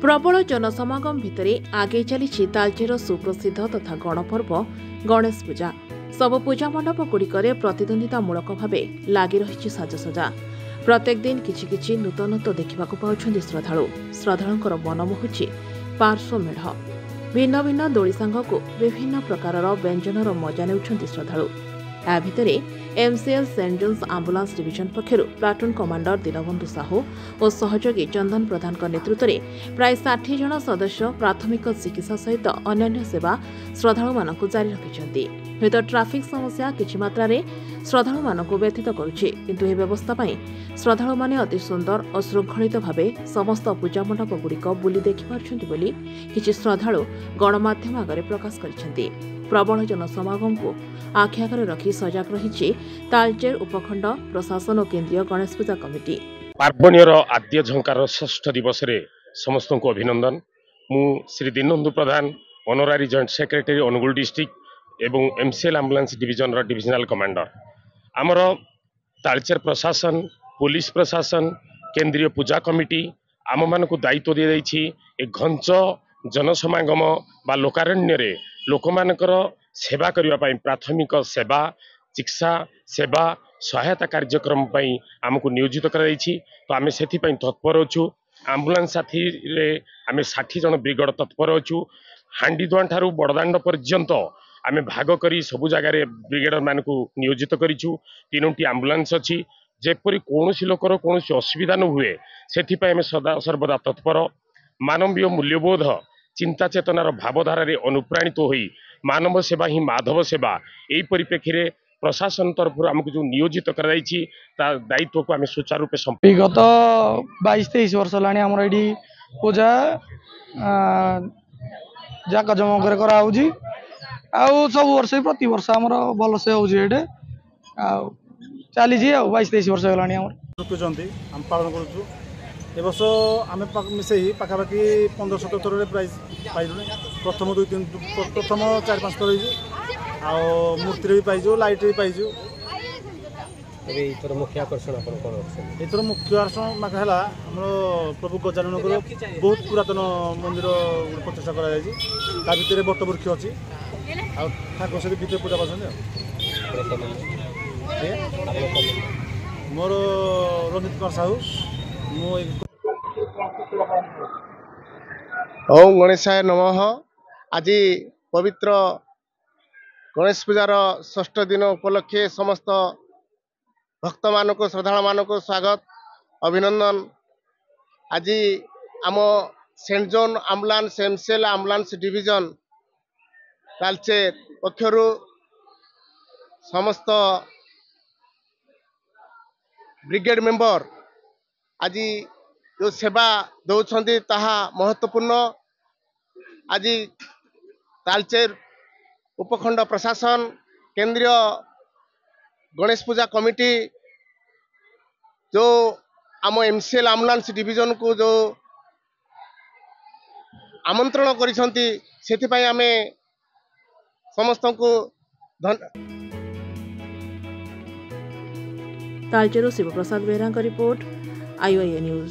प्रबल जनसमागम भितर आगे चली तालचेर सुप्रसिद्ध तथा गणपर्व गणेश पूजा। सब पूजा मंडप गुड़िकर प्रतिद्वंदितामूलक भाव लगी रही साजसजा। प्रत्येक दिन किछि किछि नूतनत्व देखा पाउछन्ति श्रद्धालु। श्रद्धालुंकर मन मोहुछि पार्श्व मेढ़। भिन्न भिन्न दोली सांगकु विभिन्न प्रकार व्यंजनर मजा नेउछन्ति श्रद्धालु। या भितर MCL saint John's ambulance division पक्षर प्लाटून कमांडर दीनबंधु साहू और सहयोगी चंदन प्रधान नेतृत्व में प्राय 60 जन सदस्य प्राथमिक चिकित्सा सहित अन्य सेवा श्रद्धालु मानकु जारी रखिछन्ति। हुएत ट्राफिक समस्या किछि मात्रा रे श्रद्धालु मानकु व्यथित करुछि, किंतु ए व्यवस्था पई श्रद्धालु माने अति सुंदर और श्रृंखलित भावे समस्त पूजा मंडप गुड़िक बुली देखि पारुछन्ति बोली किछि श्रद्धालु गणमाध्यम आगे प्रकाश करिछन्ति। प्रबल जनसमागम को आखि आगे रखी सजग रही तालचेर उपखंड प्रशासन और केंद्रीय गणेश पूजा कमिटी। पार्वण्यर आद्य झंकार 6ठ दिवस रे समस्त को अभिनंदन। मु श्री दीनबंधु प्रधान ऑनरारी जॉइंट सेक्रेटरी अनुगुल डिस्ट्रिक्ट एवं एमसीएल एम्बुलेंस डिविजन रो डिविजनल कमांडर। आमर तालचेर प्रशासन, पुलिस प्रशासन, केंद्रीय पूजा कमिटी आम मानक दायित्व दी जाइछि। एक घंच जनसमागम बा लोकारण्य रे लोक मानकर सेवा करने प्राथमिक सेवा, चिकित्सा सेवा, सहायता कार्यक्रम आमको नियोजित कर तो आम से तत्पर अच्छु। आम्बुलांस साथी रे आम 60 जन ब्रिगेड तत्पर अच्छु। हांडीदुआं ठारू बड़दाण्ड पर्यंत आम भाग करी सबु जगार ब्रिगेडर मान नियोजित करूँ। 3टी आम्बुलांस अच्छी जेपरी कौन लोकर कौन असुविधा न हुए से आम सदा सर्वदा तत्पर। मानवीय मूल्यबोध चिंता चेतनार भावधारा अनुप्राणित हो मानव सेवा ही माधव सेवा यही परिप्रेक्षी प्रशासन तरफ आमको जो नियोजित कर दायित्व को आम सुचारू रूपे विगत 22-23 वर्ष है ये पूजा जाक जमक कराऊँगी सब वर्ष प्रति वर्ष आम भल से हो चली 22-23 वर्ष है पालन करूँ। ए वर्ष आम मिसे पाखापाखि 15-17 थर प्राइज पाइलु। प्रथम 4-5 थर हो मूर्ति भी पाइजु, लाइट भी पाइजु। मुख्य आकर्षण एथर मुख्य आकर्षण है प्रभु गजानन बहुत पुरातन मंदिर प्रतिष्ठा कर बटवृक्ष अच्छी ठाकुर से भीतर पूजा कर। मोर रंजित कुमार साहू ओम गणेशाय नमः। आज पवित्र गणेश पूजार 6ठ दिन उपलक्षे समस्त भक्त मानक श्रद्धा मानक स्वागत अभिनंदन। आज आम saint John ambulance MCL ambulance division Talcher पक्षर समस्त ब्रिगेड मेंबर आज जो सेवा दौरान ताहा महत्वपूर्ण। आज तालचेर उपखंड प्रशासन, केंद्रीय गणेश पूजा कमिटी जो आम एमसीएल एम्बुलेंस डिविजन को जो आमंत्रण करिसंती सेथिपाई आमे समस्त को तालचेर शिव प्रसाद बेहरा का रिपोर्ट, IOA न्यूज।